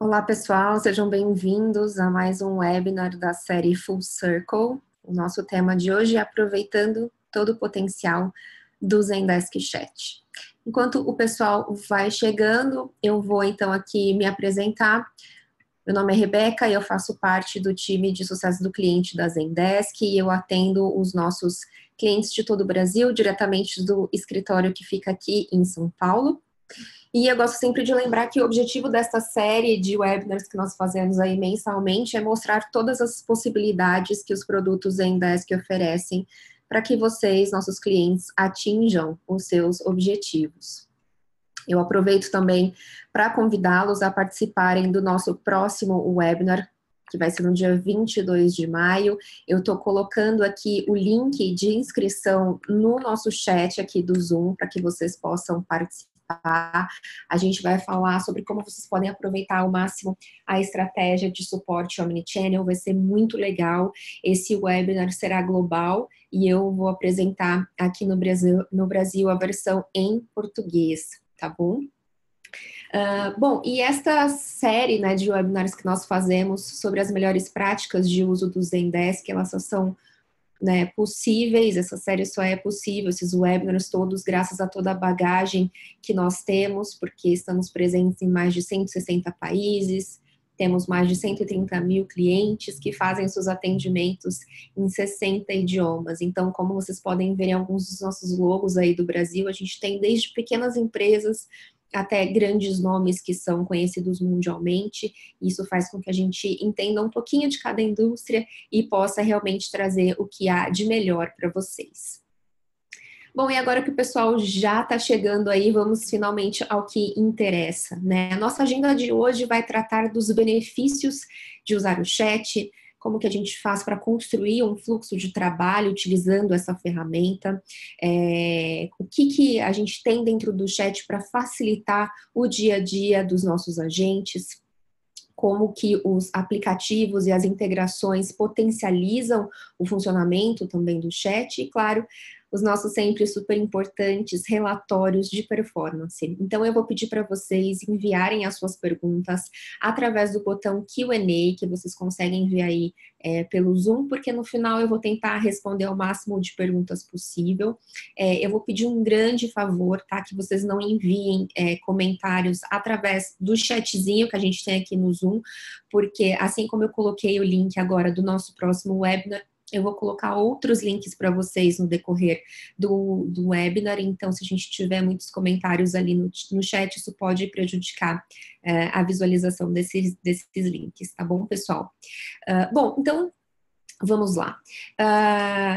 Olá, pessoal, sejam bem-vindos a mais um webinar da série Full Circle. O nosso tema de hoje é aproveitando todo o potencial do Zendesk Chat. Enquanto o pessoal vai chegando, eu vou então aqui me apresentar. Meu nome é Rebeca e eu faço parte do time de sucesso do cliente da Zendesk e eu atendo os nossos clientes de todo o Brasil, diretamente do escritório que fica aqui em São Paulo. E eu gosto sempre de lembrar que o objetivo desta série de webinars que nós fazemos aí mensalmente é mostrar todas as possibilidades que os produtos Zendesk oferecem para que vocês, nossos clientes, atinjam os seus objetivos. Eu aproveito também para convidá-los a participarem do nosso próximo webinar, que vai ser no dia 22 de maio. Eu estou colocando aqui o link de inscrição no nosso chat aqui do Zoom, para que vocês possam participar. A gente vai falar sobre como vocês podem aproveitar ao máximo a estratégia de suporte Omnichannel, vai ser muito legal. Esse webinar será global e eu vou apresentar aqui no Brasil a versão em português, tá bom? Bom, e esta série, né, de webinars que nós fazemos sobre as melhores práticas de uso do Zendesk, elas só são, né, possíveis, essa série só é possível, esses webinars todos, graças a toda a bagagem que nós temos, porque estamos presentes em mais de 160 países, temos mais de 130 mil clientes que fazem seus atendimentos em 60 idiomas. Então, como vocês podem ver em alguns dos nossos logos aí do Brasil, a gente tem desde pequenas empresas até grandes nomes que são conhecidos mundialmente. Isso faz com que a gente entenda um pouquinho de cada indústria e possa realmente trazer o que há de melhor para vocês. Bom, e agora que o pessoal já está chegando aí, vamos finalmente ao que interessa, né? A nossa agenda de hoje vai tratar dos benefícios de usar o chat, como que a gente faz para construir um fluxo de trabalho utilizando essa ferramenta, o que a gente tem dentro do chat para facilitar o dia a dia dos nossos agentes, como que os aplicativos e as integrações potencializam o funcionamento também do chat e, claro, os nossos sempre super importantes relatórios de performance. Então, eu vou pedir para vocês enviarem as suas perguntas através do botão Q&A, que vocês conseguem enviar aí pelo Zoom, porque no final eu vou tentar responder ao máximo de perguntas possível. Eu vou pedir um grande favor, tá? Que vocês não enviem comentários através do chatzinho que a gente tem aqui no Zoom, porque assim como eu coloquei o link agora do nosso próximo webinar, eu vou colocar outros links para vocês no decorrer do webinar, então se a gente tiver muitos comentários ali no chat, isso pode prejudicar a visualização desses links, tá bom, pessoal? Bom, então, vamos lá.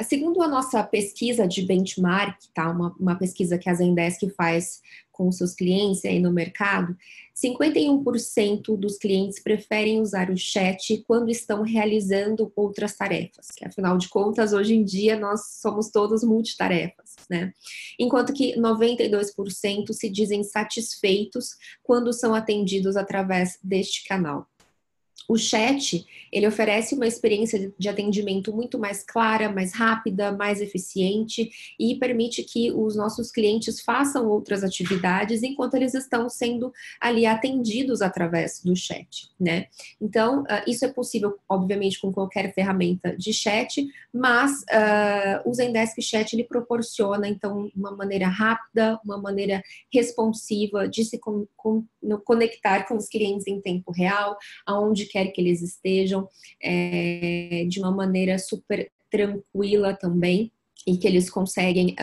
Segundo a nossa pesquisa de benchmark, tá? Uma pesquisa que a Zendesk faz com seus clientes aí no mercado, 51% dos clientes preferem usar o chat quando estão realizando outras tarefas, que afinal de contas, hoje em dia, nós somos todos multitarefas, né? Enquanto que 92% se dizem satisfeitos quando são atendidos através deste canal. O chat, ele oferece uma experiência de atendimento muito mais clara, mais rápida, mais eficiente e permite que os nossos clientes façam outras atividades enquanto eles estão sendo ali atendidos através do chat, né? Então, isso é possível, obviamente, com qualquer ferramenta de chat, mas o Zendesk Chat, ele proporciona, então, uma maneira rápida, uma maneira responsiva de se conectar com os clientes em tempo real, aonde quer que eles estejam, de uma maneira super tranquila também, e que eles conseguem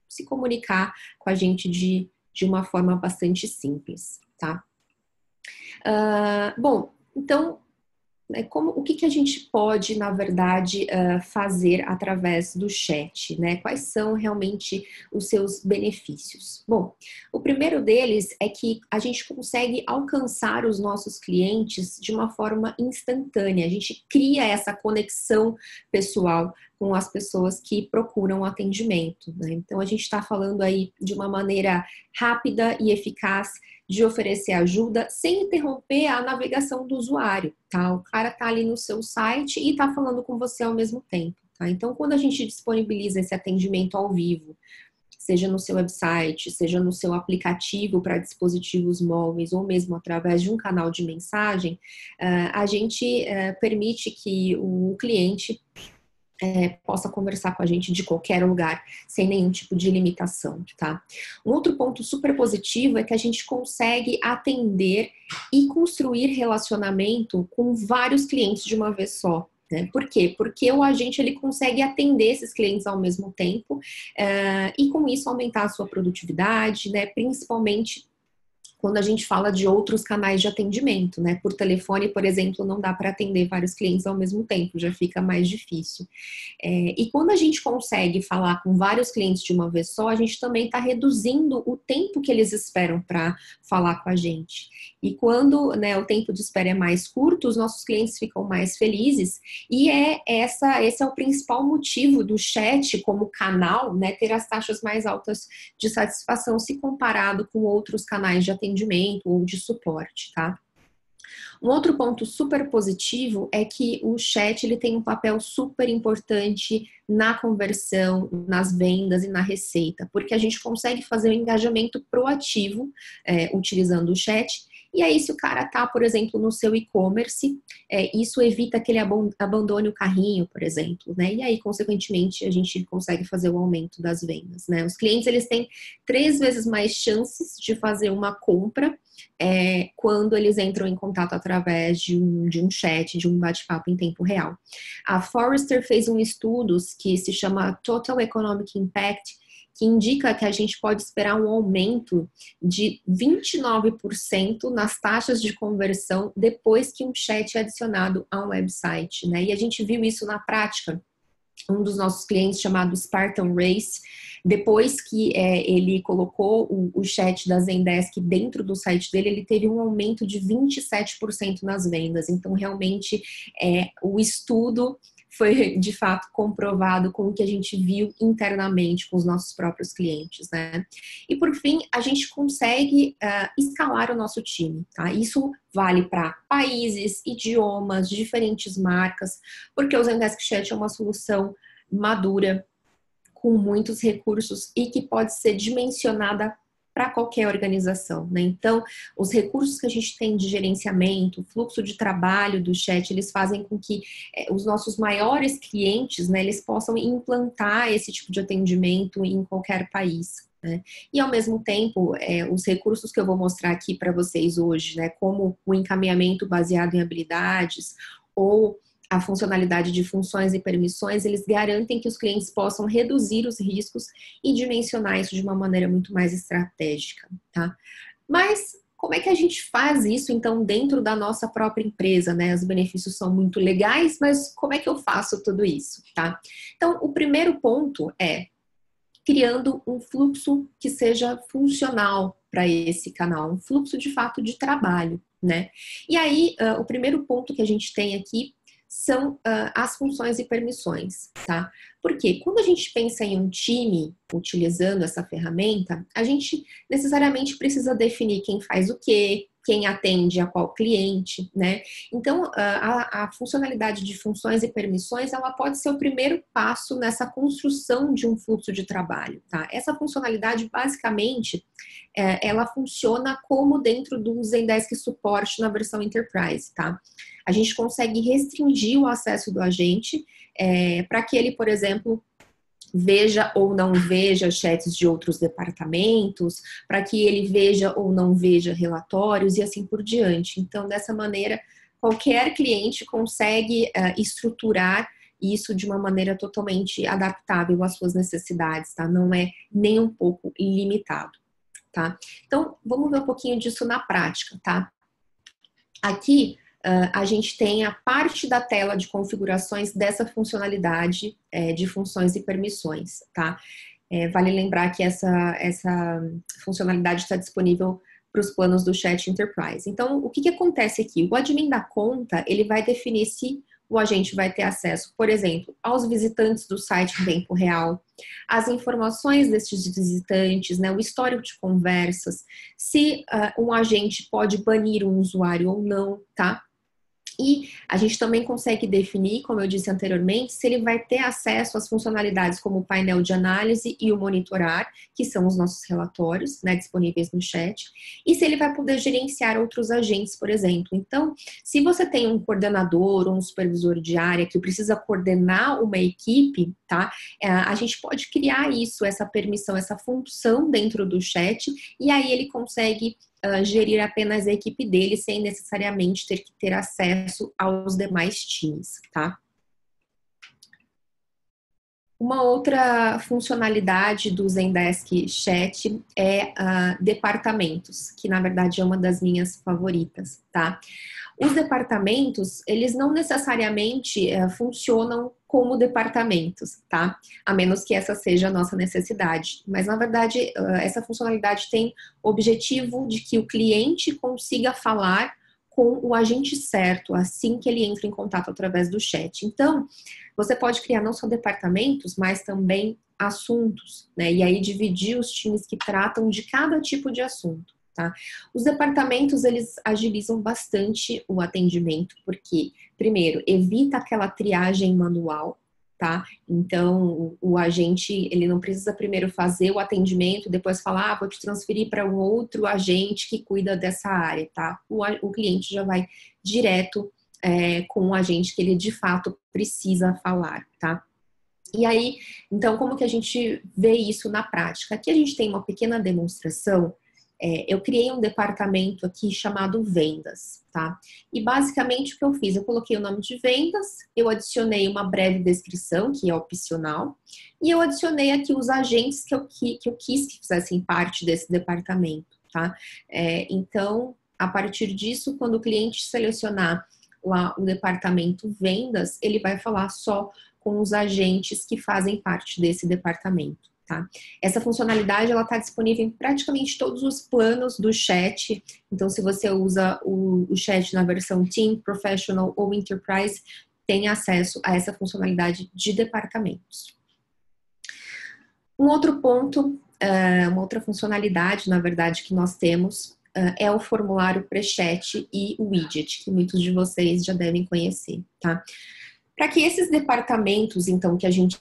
se comunicar com a gente de uma forma bastante simples, tá? Bom, então, o que a gente pode, na verdade, fazer através do chat, né? Quais são realmente os seus benefícios? Bom, o primeiro deles é que a gente consegue alcançar os nossos clientes de uma forma instantânea. A gente cria essa conexão pessoal com as pessoas que procuram atendimento, né? Então, a gente está falando aí de uma maneira rápida e eficaz de oferecer ajuda sem interromper a navegação do usuário, tá? O cara tá ali no seu site e tá falando com você ao mesmo tempo, tá? Então, quando a gente disponibiliza esse atendimento ao vivo, seja no seu website, seja no seu aplicativo para dispositivos móveis ou mesmo através de um canal de mensagem, a gente permite que o cliente possa conversar com a gente de qualquer lugar, sem nenhum tipo de limitação, tá? Um outro ponto super positivo é que a gente consegue atender e construir relacionamento com vários clientes de uma vez só. Né? Por quê? Porque o agente ele consegue atender esses clientes ao mesmo tempo e com isso aumentar a sua produtividade, né? Principalmente quando a gente fala de outros canais de atendimento, né? Por telefone, por exemplo, não dá para atender vários clientes ao mesmo tempo, já fica mais difícil. E quando a gente consegue falar com vários clientes de uma vez só, a gente também está reduzindo o tempo que eles esperam para falar com a gente. E quando, né, o tempo de espera é mais curto, os nossos clientes ficam mais felizes e esse é o principal motivo do chat como canal, né, ter as taxas mais altas de satisfação se comparado com outros canais de atendimento ou de suporte, tá? Um outro ponto super positivo é que o chat ele tem um papel super importante na conversão, nas vendas e na receita, porque a gente consegue fazer um engajamento proativo utilizando o chat. E aí, se o cara tá, por exemplo, no seu e-commerce, isso evita que ele abandone o carrinho, por exemplo, né? E aí, consequentemente, a gente consegue fazer o aumento das vendas, né? Os clientes, eles têm 3 vezes mais chances de fazer uma compra quando eles entram em contato através de um chat, de um bate-papo em tempo real. A Forrester fez um estudo que se chama Total Economic Impact, que indica que a gente pode esperar um aumento de 29% nas taxas de conversão depois que um chat é adicionado a um website, né? E a gente viu isso na prática. Um dos nossos clientes, chamado Spartan Race, depois que ele colocou o chat da Zendesk dentro do site dele, ele teve um aumento de 27% nas vendas. Então, realmente, o estudo foi, de fato, comprovado com o que a gente viu internamente com os nossos próprios clientes, né? E, por fim, a gente consegue escalar o nosso time, tá? Isso vale para países, idiomas, diferentes marcas, porque o Zendesk Chat é uma solução madura, com muitos recursos e que pode ser dimensionada para qualquer organização, né? Então, os recursos que a gente tem de gerenciamento, fluxo de trabalho do chat, eles fazem com que os nossos maiores clientes, né, eles possam implantar esse tipo de atendimento em qualquer país, né? E ao mesmo tempo, os recursos que eu vou mostrar aqui para vocês hoje, né, como o encaminhamento baseado em habilidades ou a funcionalidade de funções e permissões, eles garantem que os clientes possam reduzir os riscos e dimensionar isso de uma maneira muito mais estratégica, tá? Mas como é que a gente faz isso, então, dentro da nossa própria empresa, né? Os benefícios são muito legais, mas como é que eu faço tudo isso, tá? Então, o primeiro ponto é criando um fluxo que seja funcional para esse canal, um fluxo, de fato, de trabalho, né? E aí, o primeiro ponto que a gente tem aqui são as funções e permissões, tá? Porque quando a gente pensa em um time utilizando essa ferramenta, a gente necessariamente precisa definir quem faz o quê, quem atende a qual cliente, né? Então, a funcionalidade de funções e permissões, ela pode ser o primeiro passo nessa construção de um fluxo de trabalho, tá? Essa funcionalidade, basicamente, ela funciona como dentro do Zendesk Support na versão Enterprise, tá? A gente consegue restringir o acesso do agente para que ele, por exemplo, veja ou não veja chats de outros departamentos, para que ele veja ou não veja relatórios e assim por diante. Então, dessa maneira, qualquer cliente consegue estruturar isso de uma maneira totalmente adaptável às suas necessidades, tá? Não é nem um pouco limitado, tá? Então, vamos ver um pouquinho disso na prática, tá? Aqui, a gente tem a parte da tela de configurações dessa funcionalidade de funções e permissões, tá? Vale lembrar que essa funcionalidade está disponível para os planos do Chat Enterprise. Então, o que acontece aqui? O admin da conta, ele vai definir se o agente vai ter acesso, por exemplo, aos visitantes do site em tempo real, as informações desses visitantes, né, o histórico de conversas, se um agente pode banir um usuário ou não, tá? E a gente também consegue definir, como eu disse anteriormente, se ele vai ter acesso às funcionalidades como o painel de análise e o monitorar, que são os nossos relatórios, né, disponíveis no chat, e se ele vai poder gerenciar outros agentes, por exemplo. Então, se você tem um coordenador ou um supervisor de área que precisa coordenar uma equipe, tá? A gente pode criar isso, essa permissão, essa função dentro do chat, e aí ele consegue gerir apenas a equipe dele sem necessariamente ter que ter acesso aos demais times, tá? Uma outra funcionalidade do Zendesk Chat é departamentos, que na verdade é uma das minhas favoritas, tá? Os departamentos, eles não necessariamente funcionam como departamentos, tá? A menos que essa seja a nossa necessidade. Mas, na verdade, essa funcionalidade tem o objetivo de que o cliente consiga falar com o agente certo, assim que ele entra em contato através do chat. Então, você pode criar não só departamentos, mas também assuntos, né? E aí dividir os times que tratam de cada tipo de assunto. Tá? Os departamentos, eles agilizam bastante o atendimento, porque, primeiro, evita aquela triagem manual, tá? Então, o agente, ele não precisa primeiro fazer o atendimento, depois falar, vou te transferir para um outro agente que cuida dessa área, tá? O cliente já vai direto com o agente que ele, de fato, precisa falar, tá? E aí, então, como que a gente vê isso na prática? Aqui a gente tem uma pequena demonstração. Eu criei um departamento aqui chamado vendas, tá? E basicamente o que eu fiz? Eu coloquei o nome de vendas, eu adicionei uma breve descrição, que é opcional, e eu adicionei aqui os agentes que eu quis que fizessem parte desse departamento, tá? Então, a partir disso, quando o cliente selecionar lá o departamento vendas, ele vai falar só com os agentes que fazem parte desse departamento. Tá? Essa funcionalidade ela está disponível em praticamente todos os planos do chat. Então, se você usa o chat na versão Team, Professional ou Enterprise, tem acesso a essa funcionalidade de departamentos. Um outro ponto, uma outra funcionalidade, na verdade, que nós temos é o formulário pré-chat e o widget, que muitos de vocês já devem conhecer, tá? Para que esses departamentos, então, que a gente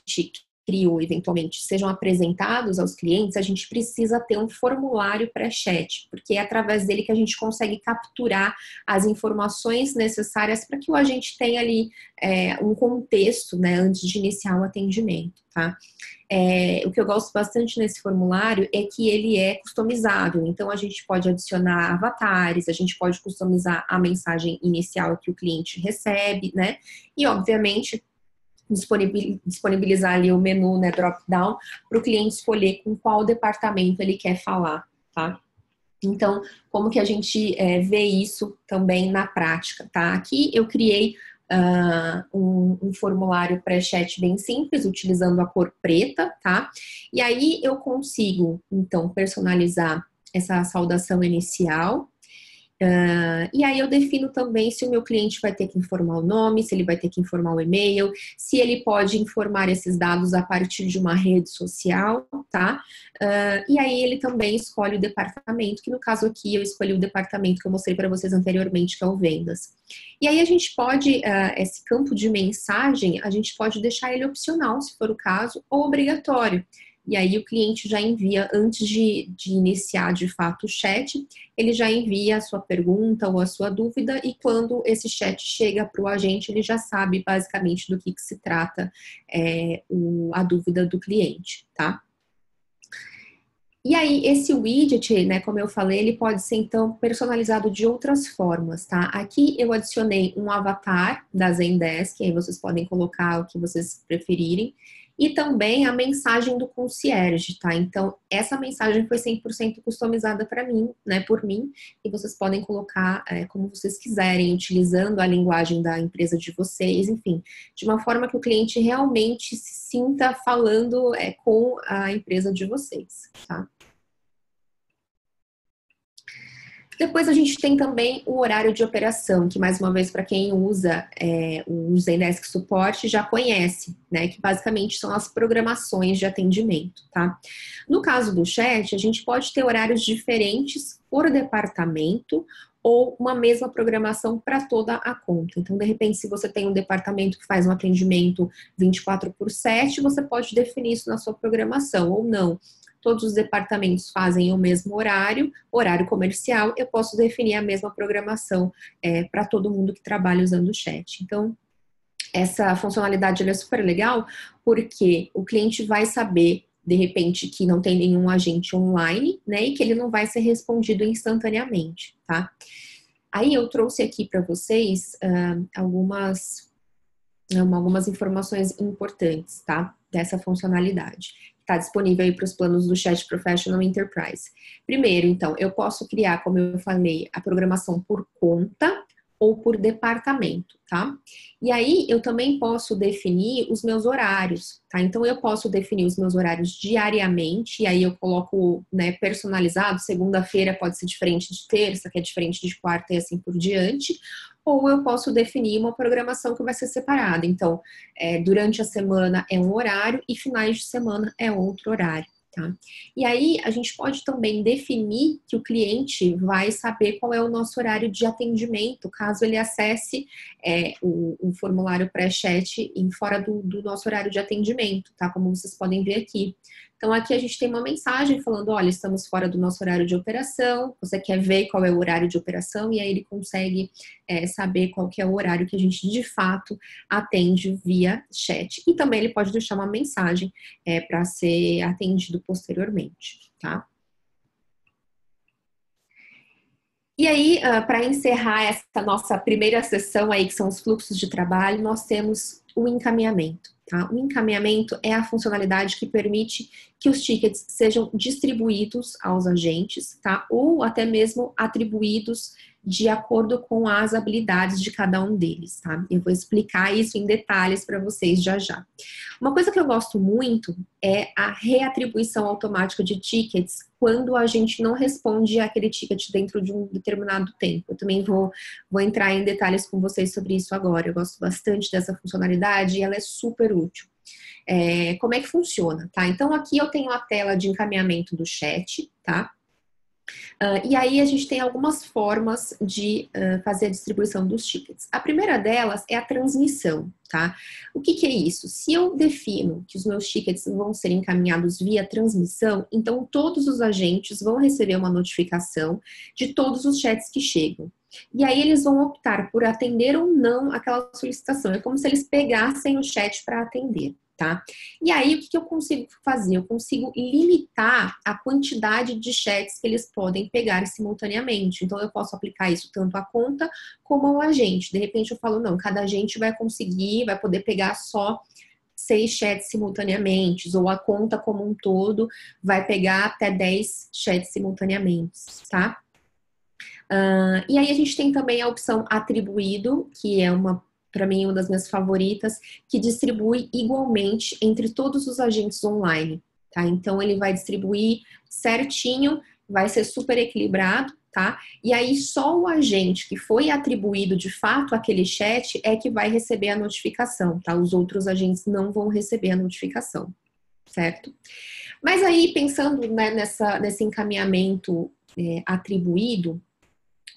criou eventualmente sejam apresentados aos clientes, a gente precisa ter um formulário pré-chat, porque é através dele que a gente consegue capturar as informações necessárias para que o agente tenha ali um contexto, né, antes de iniciar o atendimento, tá? O que eu gosto bastante nesse formulário é que ele é customizável, então a gente pode adicionar avatares, a gente pode customizar a mensagem inicial que o cliente recebe, né? E obviamente disponibilizar ali o menu, né, drop-down, para o cliente escolher com qual departamento ele quer falar, tá? Então, como que a gente vê isso também na prática, tá? Aqui eu criei um formulário pré-chat bem simples, utilizando a cor preta, tá? E aí eu consigo, então, personalizar essa saudação inicial. E aí eu defino também se o meu cliente vai ter que informar o nome, se ele vai ter que informar o e-mail, se ele pode informar esses dados a partir de uma rede social, tá? E aí ele também escolhe o departamento, que no caso aqui eu escolhi o departamento que eu mostrei para vocês anteriormente, que é o vendas. E aí a gente pode, esse campo de mensagem, a gente pode deixar ele opcional, se for o caso, ou obrigatório. E aí o cliente já envia, antes de iniciar de fato o chat, ele já envia a sua pergunta ou a sua dúvida, e quando esse chat chega para o agente, ele já sabe basicamente do que se trata a dúvida do cliente, tá? E aí, esse widget, né, como eu falei, ele pode ser, então, personalizado de outras formas, tá? Aqui eu adicionei um avatar da Zendesk, aí vocês podem colocar o que vocês preferirem, e também a mensagem do concierge, tá? Então, essa mensagem foi 100% customizada para mim, né, por mim, e vocês podem colocar como vocês quiserem, utilizando a linguagem da empresa de vocês, enfim, de uma forma que o cliente realmente se sinta falando com a empresa de vocês, tá? Depois a gente tem também o horário de operação, que mais uma vez para quem usa o Zendesk Suporte já conhece, né? Que basicamente são as programações de atendimento, tá? No caso do chat, a gente pode ter horários diferentes por departamento ou uma mesma programação para toda a conta. Então, de repente, se você tem um departamento que faz um atendimento 24/7, você pode definir isso na sua programação, ou não. Todos os departamentos fazem o mesmo horário, horário comercial, eu posso definir a mesma programação para todo mundo que trabalha usando o chat. Então, essa funcionalidade é super legal, porque o cliente vai saber, de repente, que não tem nenhum agente online, né, e que ele não vai ser respondido instantaneamente, tá? Aí eu trouxe aqui para vocês algumas informações importantes, tá? Dessa funcionalidade. Está disponível aí para os planos do Chat Professional Enterprise. Primeiro, então, eu posso criar, como eu falei, a programação por conta ou por departamento, tá? E aí, eu também posso definir os meus horários, tá? Então, eu posso definir os meus horários diariamente, e aí eu coloco, né, personalizado, segunda-feira pode ser diferente de terça, que é diferente de quarta e assim por diante, ou eu posso definir uma programação que vai ser separada. Então, durante a semana é um horário e finais de semana é outro horário. Tá? E aí, a gente pode também definir que o cliente vai saber qual é o nosso horário de atendimento, caso ele acesse o formulário pré-chat fora do nosso horário de atendimento, tá? Como vocês podem ver aqui. Então, aqui a gente tem uma mensagem falando, olha, estamos fora do nosso horário de operação, você quer ver qual é o horário de operação, e aí ele consegue saber qual que é o horário que a gente, de fato, atende via chat. E também ele pode deixar uma mensagem para ser atendido posteriormente, tá? E aí, para encerrar essa nossa primeira sessão aí, que são os fluxos de trabalho, nós temos o encaminhamento, tá? O encaminhamento é a funcionalidade que permite que os tickets sejam distribuídos aos agentes, tá? Ou até mesmo atribuídos de acordo com as habilidades de cada um deles, tá? Eu vou explicar isso em detalhes para vocês já já. Uma coisa que eu gosto muito é a reatribuição automática de tickets quando a gente não responde aquele ticket dentro de um determinado tempo. Eu também vou entrar em detalhes com vocês sobre isso agora. Eu gosto bastante dessa funcionalidade e ela é super útil. Como é que funciona, tá? Então, aqui eu tenho a tela de encaminhamento do chat, tá? E aí a gente tem algumas formas de fazer a distribuição dos tickets. A primeira delas é a transmissão, tá? O que é isso? Se eu defino que os meus tickets vão ser encaminhados via transmissão, então todos os agentes vão receber uma notificação de todos os chats que chegam. E aí eles vão optar por atender ou não aquela solicitação. É como se eles pegassem o chat para atender. Tá? E aí, o que eu consigo fazer? Eu consigo limitar a quantidade de chats que eles podem pegar simultaneamente. Então, eu posso aplicar isso tanto à conta como ao agente. De repente, eu falo, não, cada agente vai poder pegar só 6 chats simultaneamente, ou a conta como um todo vai pegar até 10 chats simultaneamente, tá? E aí, a gente tem também a opção atribuído, que é para mim, uma das minhas favoritas, que distribui igualmente entre todos os agentes online, tá? Então, ele vai distribuir certinho, vai ser super equilibrado, tá? E aí, só o agente que foi atribuído, de fato, aquele chat é que vai receber a notificação, tá? Os outros agentes não vão receber a notificação, certo? Mas aí, pensando, né, nesse encaminhamento atribuído,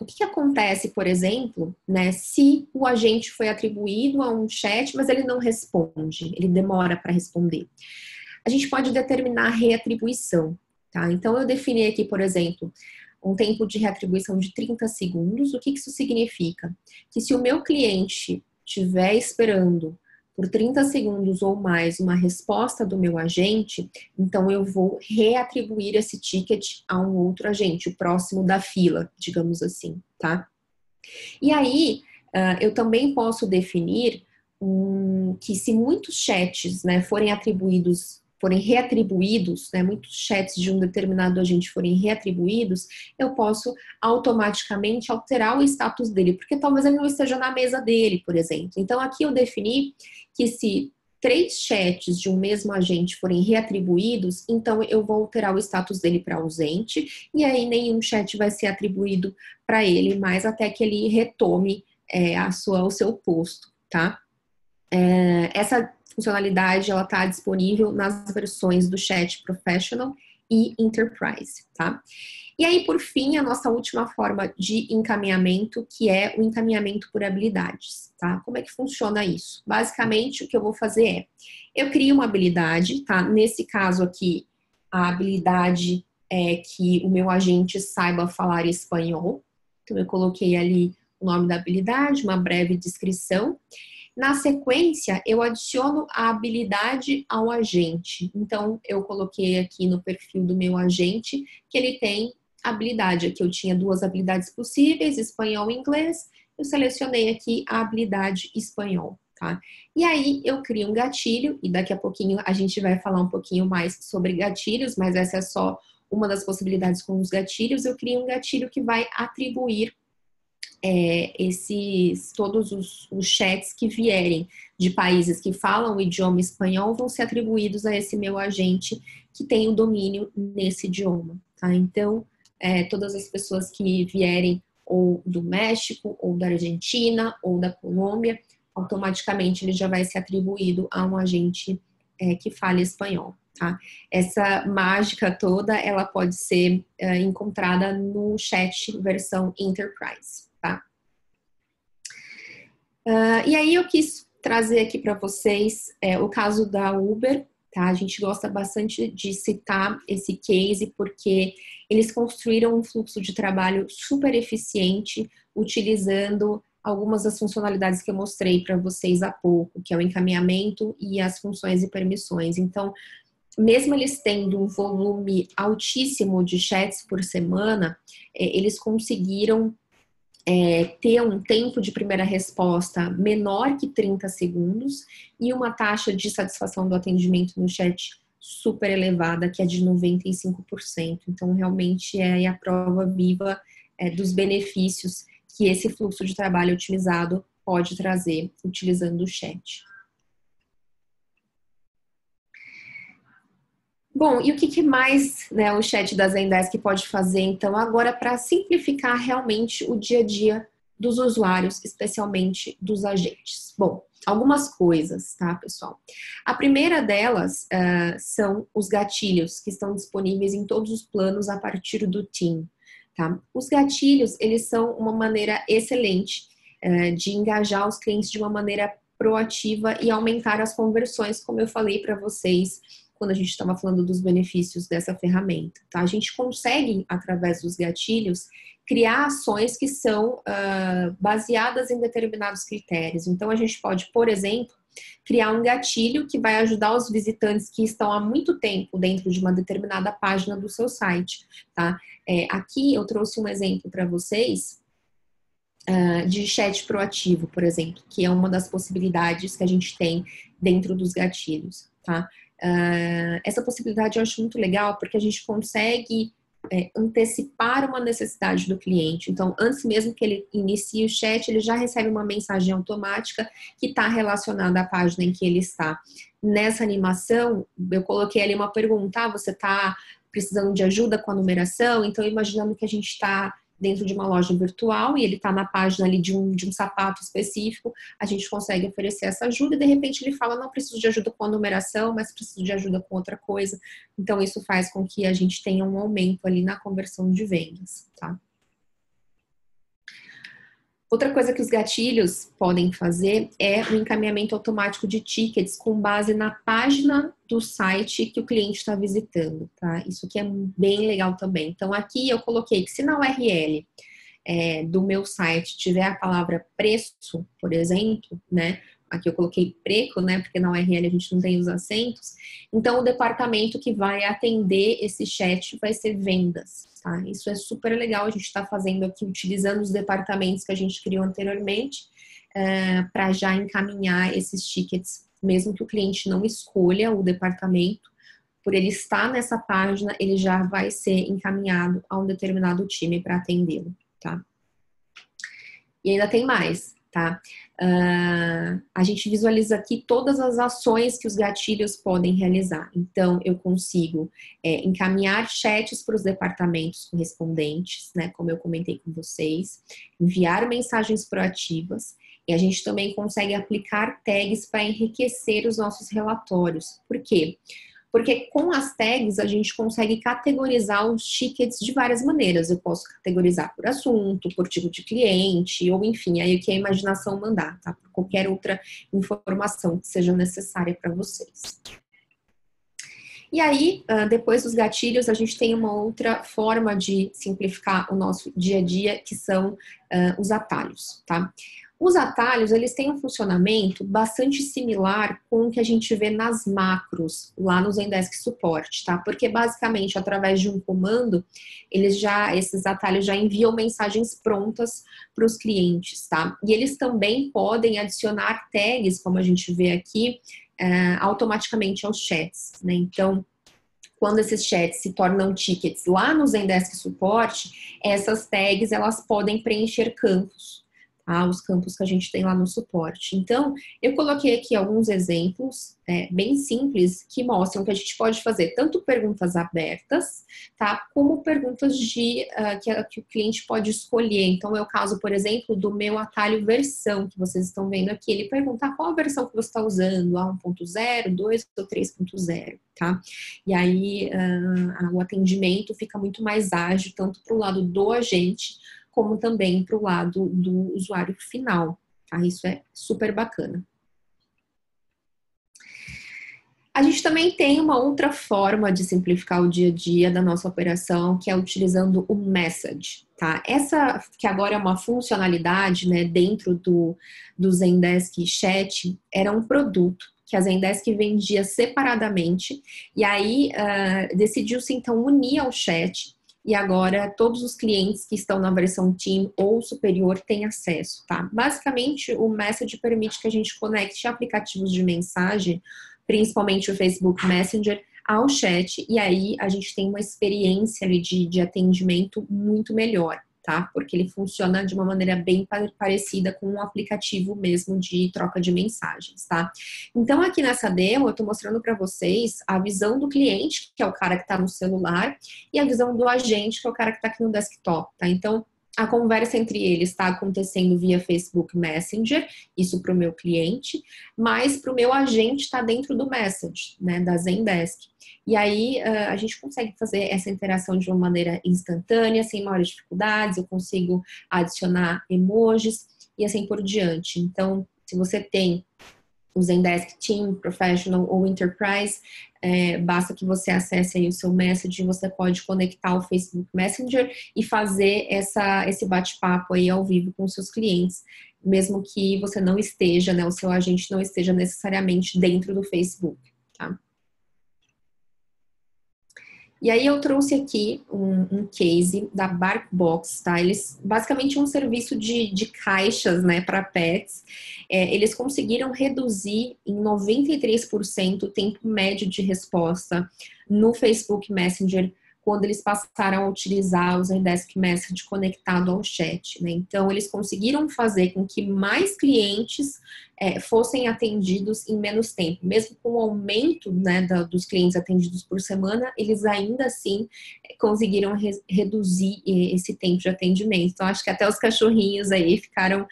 o que acontece, por exemplo, né, se o agente foi atribuído a um chat, mas ele não responde, ele demora para responder? A gente pode determinar a reatribuição, tá? Então, eu defini aqui, por exemplo, um tempo de reatribuição de 30 segundos. O que isso significa? Que se o meu cliente estiver esperando por 30 segundos ou mais uma resposta do meu agente, então eu vou reatribuir esse ticket a um outro agente, o próximo da fila, digamos assim, tá? E aí, eu também posso definir que se muitos chats, né, forem reatribuídos, né, muitos chats de um determinado agente forem reatribuídos, eu posso automaticamente alterar o status dele, porque talvez ele não esteja na mesa dele, por exemplo. Então, aqui eu defini que se 3 chats de um mesmo agente forem reatribuídos, então eu vou alterar o status dele para ausente, e aí nenhum chat vai ser atribuído para ele, mais até que ele retome o seu posto, tá? Essa funcionalidade ela está disponível nas versões do Chat Professional e Enterprise, tá? E aí, por fim, a nossa última forma de encaminhamento, que é o encaminhamento por habilidades, tá? Como é que funciona isso? Basicamente, o que eu vou fazer é, eu crio uma habilidade, tá? Nesse caso aqui, a habilidade é que o meu agente saiba falar espanhol. Então, eu coloquei ali o nome da habilidade, uma breve descrição. Na sequência, eu adiciono a habilidade ao agente. Então, eu coloquei aqui no perfil do meu agente que ele tem habilidade. Aqui eu tinha duas habilidades possíveis, espanhol e inglês. Eu selecionei aqui a habilidade espanhol, tá? E aí eu crio um gatilho, e daqui a pouquinho a gente vai falar um pouquinho mais sobre gatilhos, mas essa é só uma das possibilidades com os gatilhos. Eu crio um gatilho que vai atribuir todos os chats que vierem de países que falam o idioma espanhol vão ser atribuídos a esse meu agente que tem o domínio nesse idioma, tá? Então, todas as pessoas que vierem ou do México, ou da Argentina, ou da Colômbia, automaticamente ele já vai ser atribuído a um agente que fale espanhol, tá? Essa mágica toda, ela pode ser encontrada no chat versão Enterprise. Tá? E aí eu quis trazer aqui para vocês o caso da Uber, tá? A gente gosta bastante de citar esse case porque eles construíram um fluxo de trabalho super eficiente utilizando algumas das funcionalidades que eu mostrei para vocês há pouco, que é o encaminhamento e as funções e permissões. Então, mesmo eles tendo um volume altíssimo de chats por semana, eles conseguiram ter um tempo de primeira resposta menor que 30 segundos e uma taxa de satisfação do atendimento no chat super elevada, que é de 95%. Então, realmente é a prova viva dos benefícios que esse fluxo de trabalho otimizado pode trazer utilizando o chat. Bom, e o que mais, né, o chat da Zendesk pode fazer, então, agora para simplificar realmente o dia a dia dos usuários, especialmente dos agentes? Bom, algumas coisas, tá, pessoal? A primeira delas são os gatilhos, que estão disponíveis em todos os planos a partir do Team, tá? Os gatilhos, eles são uma maneira excelente de engajar os clientes de uma maneira proativa e aumentar as conversões, como eu falei para vocês quando a gente estava falando dos benefícios dessa ferramenta, tá? A gente consegue, através dos gatilhos, criar ações que são baseadas em determinados critérios. Então, a gente pode, por exemplo, criar um gatilho que vai ajudar os visitantes que estão há muito tempo dentro de uma determinada página do seu site, tá? Aqui eu trouxe um exemplo para vocês de chat proativo, por exemplo, que é uma das possibilidades que a gente tem dentro dos gatilhos, tá? Essa possibilidade eu acho muito legal porque a gente consegue antecipar uma necessidade do cliente. Então, antes mesmo que ele inicie o chat, ele já recebe uma mensagem automática que está relacionada à página em que ele está. Nessa animação, eu coloquei ali uma pergunta: você está precisando de ajuda com a numeração? Então, imaginando que a gente está dentro de uma loja virtual e ele está na página ali de um sapato específico, a gente consegue oferecer essa ajuda e de repente ele fala: não preciso de ajuda com a numeração, mas preciso de ajuda com outra coisa. Então isso faz com que a gente tenha um aumento ali na conversão de vendas, tá? Outra coisa que os gatilhos podem fazer é o encaminhamento automático de tickets com base na página do site que o cliente está visitando, tá? Isso aqui é bem legal também. Então, aqui eu coloquei que se na URL do meu site tiver a palavra preço, por exemplo, né? Aqui eu coloquei preço, né? Porque na URL a gente não tem os acentos. Então, o departamento que vai atender esse chat vai ser vendas, tá? Isso é super legal. A gente está fazendo aqui, utilizando os departamentos que a gente criou anteriormente, para já encaminhar esses tickets, mesmo que o cliente não escolha o departamento, por ele estar nessa página, ele já vai ser encaminhado a um determinado time para atendê-lo, tá? E ainda tem mais, tá? A gente visualiza aqui todas as ações que os gatilhos podem realizar. Então, eu consigo encaminhar chats para os departamentos correspondentes, né? Como eu comentei com vocês, enviar mensagens proativas, e a gente também consegue aplicar tags para enriquecer os nossos relatórios. Por quê? Porque com as tags a gente consegue categorizar os tickets de várias maneiras. Eu posso categorizar por assunto, por tipo de cliente, ou enfim, aí o que a imaginação mandar, tá? Por qualquer outra informação que seja necessária para vocês. E aí, depois dos gatilhos, a gente tem uma outra forma de simplificar o nosso dia a dia, que são os atalhos, tá? Os atalhos, eles têm um funcionamento bastante similar com o que a gente vê nas macros, lá no Zendesk Support, tá? Porque, basicamente, através de um comando, esses atalhos já enviam mensagens prontas para os clientes, tá? E eles também podem adicionar tags, como a gente vê aqui, automaticamente aos chats, né? Então, quando esses chats se tornam tickets lá no Zendesk Support, essas tags, elas podem preencher campos, tá? Os campos que a gente tem lá no suporte. Então, eu coloquei aqui alguns exemplos bem simples que mostram que a gente pode fazer tanto perguntas abertas, tá? Como perguntas que o cliente pode escolher. Então, é o caso, por exemplo, do meu atalho versão, que vocês estão vendo aqui. Ele pergunta qual a versão que você está usando, a 1.0, 2 ou 3.0, tá? E aí, o atendimento fica muito mais ágil, tanto para o lado do agente, como também para o lado do usuário final, tá? Isso é super bacana. A gente também tem uma outra forma de simplificar o dia a dia da nossa operação, que é utilizando o Message, tá? Essa, que agora é uma funcionalidade, né, dentro do Zendesk Chat, era um produto que a Zendesk vendia separadamente, e aí decidiu-se então unir ao chat, e agora todos os clientes que estão na versão Team ou superior têm acesso, tá? Basicamente, o Message permite que a gente conecte aplicativos de mensagem, principalmente o Facebook Messenger, ao chat, e aí a gente tem uma experiência ali de atendimento muito melhor, tá? Porque ele funciona de uma maneira bem parecida com um aplicativo mesmo de troca de mensagens, tá? Então, aqui nessa demo, eu tô mostrando para vocês a visão do cliente, que é o cara que tá no celular, e a visão do agente, que é o cara que tá aqui no desktop, tá? Então, a conversa entre eles está acontecendo via Facebook Messenger, isso para o meu cliente, mas para o meu agente está dentro do Message, né, da Zendesk. E aí a gente consegue fazer essa interação de uma maneira instantânea, sem maiores dificuldades, eu consigo adicionar emojis e assim por diante. Então, se você tem o Zendesk Team, Professional ou Enterprise, basta que você acesse aí o seu message, você pode conectar o Facebook Messenger e fazer esse bate-papo aí ao vivo com os seus clientes, mesmo que você não esteja, né, o seu agente não esteja necessariamente dentro do Facebook, tá? E aí eu trouxe aqui um case da BarkBox, tá? Eles, basicamente, um serviço de caixas, né, para pets. Eles conseguiram reduzir em 93% o tempo médio de resposta no Facebook Messenger quando eles passaram a utilizar o Zendesk Message conectado ao chat, né? Então, eles conseguiram fazer com que mais clientes fossem atendidos em menos tempo. Mesmo com o aumento, né, dos clientes atendidos por semana, eles ainda assim conseguiram reduzir esse tempo de atendimento. Então, acho que até os cachorrinhos aí ficaram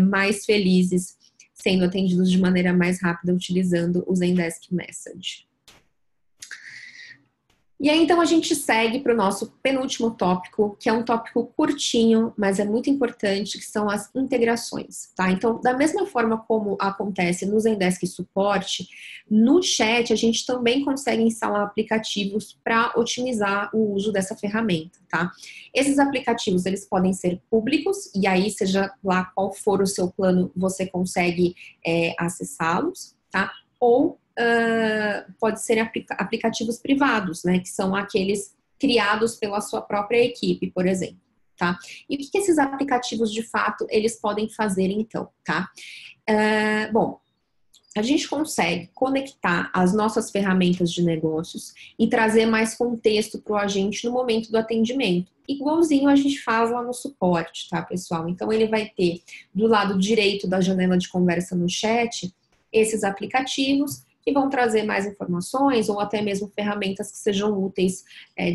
mais felizes sendo atendidos de maneira mais rápida utilizando o Zendesk Message. E aí, então, a gente segue para o nosso penúltimo tópico, que é um tópico curtinho, mas é muito importante, que são as integrações, tá? Então, da mesma forma como acontece no Zendesk Support, no chat a gente também consegue instalar aplicativos para otimizar o uso dessa ferramenta, tá? Esses aplicativos, eles podem ser públicos, e aí, seja lá qual for o seu plano, você consegue acessá-los, tá? Ou pode ser aplicativos privados, né, que são aqueles criados pela sua própria equipe, por exemplo, tá? E o que esses aplicativos, de fato, eles podem fazer, então, tá? Bom, a gente consegue conectar as nossas ferramentas de negócios e trazer mais contexto para o agente no momento do atendimento. Igualzinho a gente faz lá no suporte, tá, pessoal? Então, ele vai ter, do lado direito da janela de conversa no chat, esses aplicativos que vão trazer mais informações ou até mesmo ferramentas que sejam úteis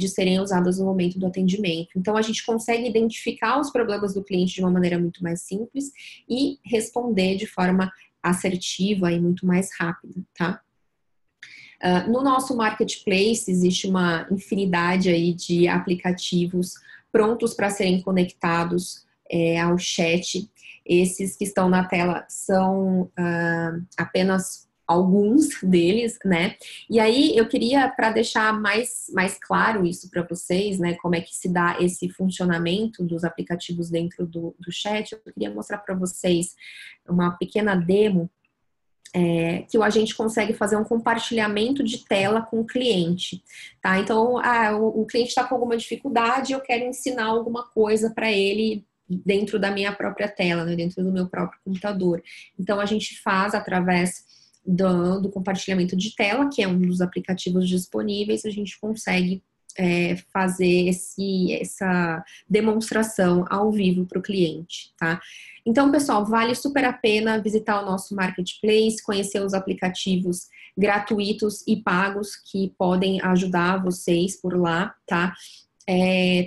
de serem usadas no momento do atendimento. Então, a gente consegue identificar os problemas do cliente de uma maneira muito mais simples e responder de forma assertiva e muito mais rápida, tá? No nosso marketplace existe uma infinidade aí de aplicativos prontos para serem conectados ao chat. Esses que estão na tela são apenas alguns deles, né? E aí eu queria, para deixar mais claro isso para vocês, né, como é que se dá esse funcionamento dos aplicativos dentro do chat, eu queria mostrar para vocês uma pequena demo que o agente consegue fazer um compartilhamento de tela com o cliente, tá? Então, o cliente está com alguma dificuldade, eu quero ensinar alguma coisa para ele dentro da minha própria tela, né, dentro do meu próprio computador. Então, a gente faz através do compartilhamento de tela, que é um dos aplicativos disponíveis, a gente consegue fazer essa demonstração ao vivo para o cliente, tá? Então, pessoal, vale super a pena visitar o nosso marketplace, conhecer os aplicativos gratuitos e pagos que podem ajudar vocês por lá, tá?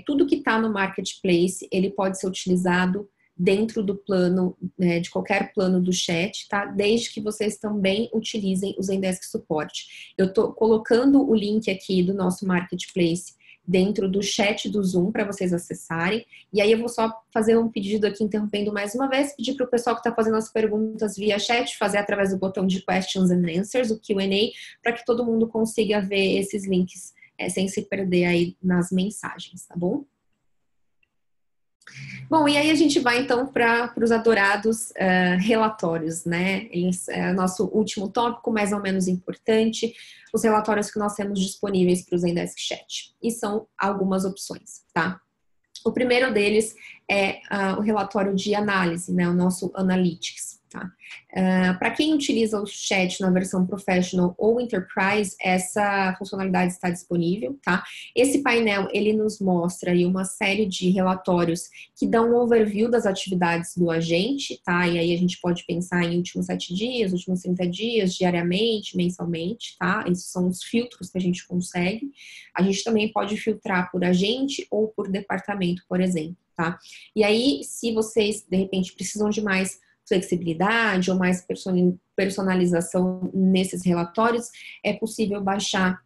Tudo que está no marketplace, ele pode ser utilizado dentro do plano, de qualquer plano do chat, tá? Desde que vocês também utilizem o Zendesk Suporte. Eu tô colocando o link aqui do nosso marketplace dentro do chat do Zoom para vocês acessarem. E aí eu vou só fazer um pedido aqui, interrompendo mais uma vez, pedir para o pessoal que está fazendo as perguntas via chat, fazer através do botão de Questions and Answers, o Q&A, para que todo mundo consiga ver esses links sem se perder aí nas mensagens, tá bom? Bom, e aí a gente vai então para os adorados relatórios, né? Esse é o nosso último tópico, mais ou menos importante, os relatórios que nós temos disponíveis para o Zendesk Chat. E são algumas opções, tá? O primeiro deles é o relatório de análise, né? O nosso Analytics, tá? Para quem utiliza o chat na versão Professional ou Enterprise, essa funcionalidade está disponível, tá? Esse painel, ele nos mostra aí uma série de relatórios que dão um overview das atividades do agente, tá? E aí a gente pode pensar em últimos 7 dias, últimos 30 dias, diariamente, mensalmente, tá? Esses são os filtros que a gente consegue. A gente também pode filtrar por agente ou por departamento, por exemplo, tá? E aí, se vocês, de repente, precisam de mais flexibilidade ou mais personalização nesses relatórios, é possível baixar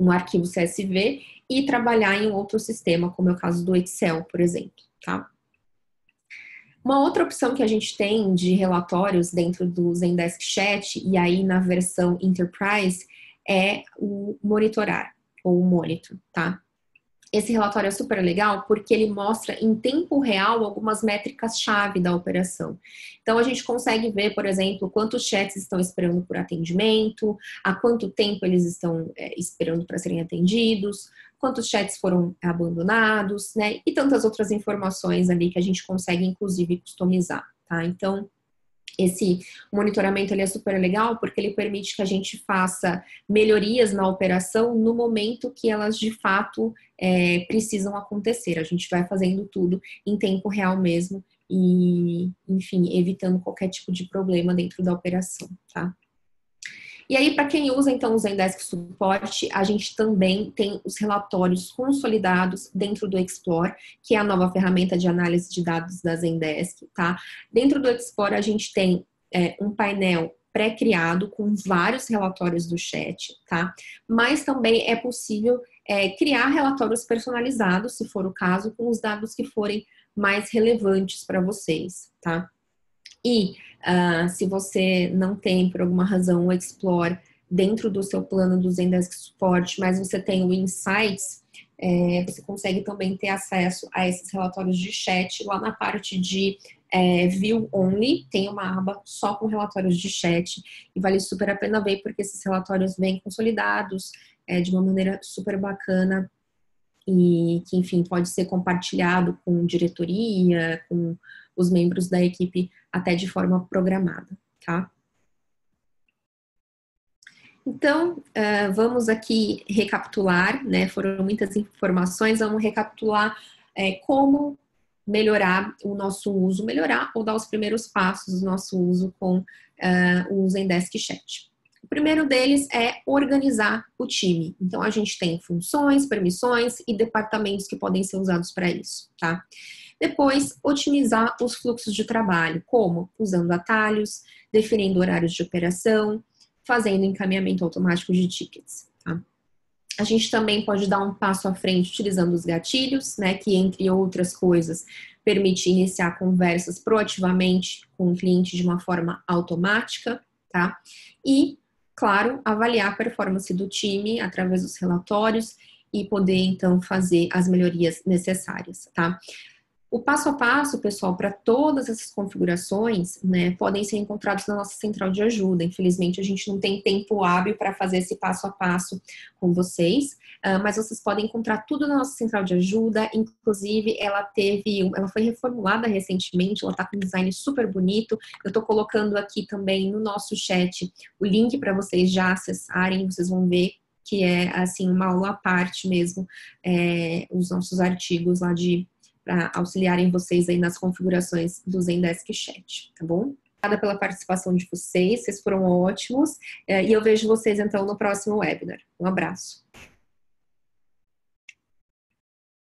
um arquivo CSV e trabalhar em um outro sistema, como é o caso do Excel, por exemplo, tá? Uma outra opção que a gente tem de relatórios dentro do Zendesk Chat, e aí na versão Enterprise, é o monitorar, ou o monitor, tá? Esse relatório é super legal porque ele mostra em tempo real algumas métricas-chave da operação. Então, a gente consegue ver, por exemplo, quantos chats estão esperando por atendimento, há quanto tempo eles estão esperando para serem atendidos, quantos chats foram abandonados, né? E tantas outras informações ali que a gente consegue, inclusive, customizar, tá? Então, esse monitoramento ele é super legal porque ele permite que a gente faça melhorias na operação no momento que elas de fato precisam acontecer. A gente vai fazendo tudo em tempo real mesmo e, enfim, evitando qualquer tipo de problema dentro da operação, tá? E aí, para quem usa, então, o Zendesk Suporte, a gente também tem os relatórios consolidados dentro do Explore, que é a nova ferramenta de análise de dados da Zendesk, tá? Dentro do Explore, a gente tem um painel pré-criado com vários relatórios do chat, tá? Mas também é possível criar relatórios personalizados, se for o caso, com os dados que forem mais relevantes para vocês, tá? E se você não tem, por alguma razão, o Explore dentro do seu plano do Zendesk Support, mas você tem o Insights, você consegue também ter acesso a esses relatórios de chat lá na parte de View Only, tem uma aba só com relatórios de chat e vale super a pena ver porque esses relatórios vêm consolidados de uma maneira super bacana e que, enfim, pode ser compartilhado com diretoria, com os membros da equipe até de forma programada, tá? Então, vamos aqui recapitular, né? Foram muitas informações, vamos recapitular como melhorar o nosso uso, melhorar ou dar os primeiros passos do nosso uso com o Zendesk Chat. O primeiro deles é organizar o time. Então, a gente tem funções, permissões e departamentos que podem ser usados para isso, tá? Depois, otimizar os fluxos de trabalho, como? Usando atalhos, definindo horários de operação, fazendo encaminhamento automático de tickets, tá? A gente também pode dar um passo à frente utilizando os gatilhos, né, que entre outras coisas permite iniciar conversas proativamente com o cliente de uma forma automática, tá? E, claro, avaliar a performance do time através dos relatórios e poder, então, fazer as melhorias necessárias, tá? O passo a passo, pessoal, para todas essas configurações, né, podem ser encontrados na nossa central de ajuda. Infelizmente, a gente não tem tempo hábil para fazer esse passo a passo com vocês, mas vocês podem encontrar tudo na nossa central de ajuda. Inclusive, ela foi reformulada recentemente, ela está com um design super bonito. Eu estou colocando aqui também no nosso chat o link para vocês já acessarem, vocês vão ver que é, assim, uma aula à parte mesmo, os nossos artigos lá para auxiliarem vocês aí nas configurações do Zendesk Chat, tá bom? Obrigada pela participação de vocês foram ótimos, e eu vejo vocês então no próximo webinar. Um abraço.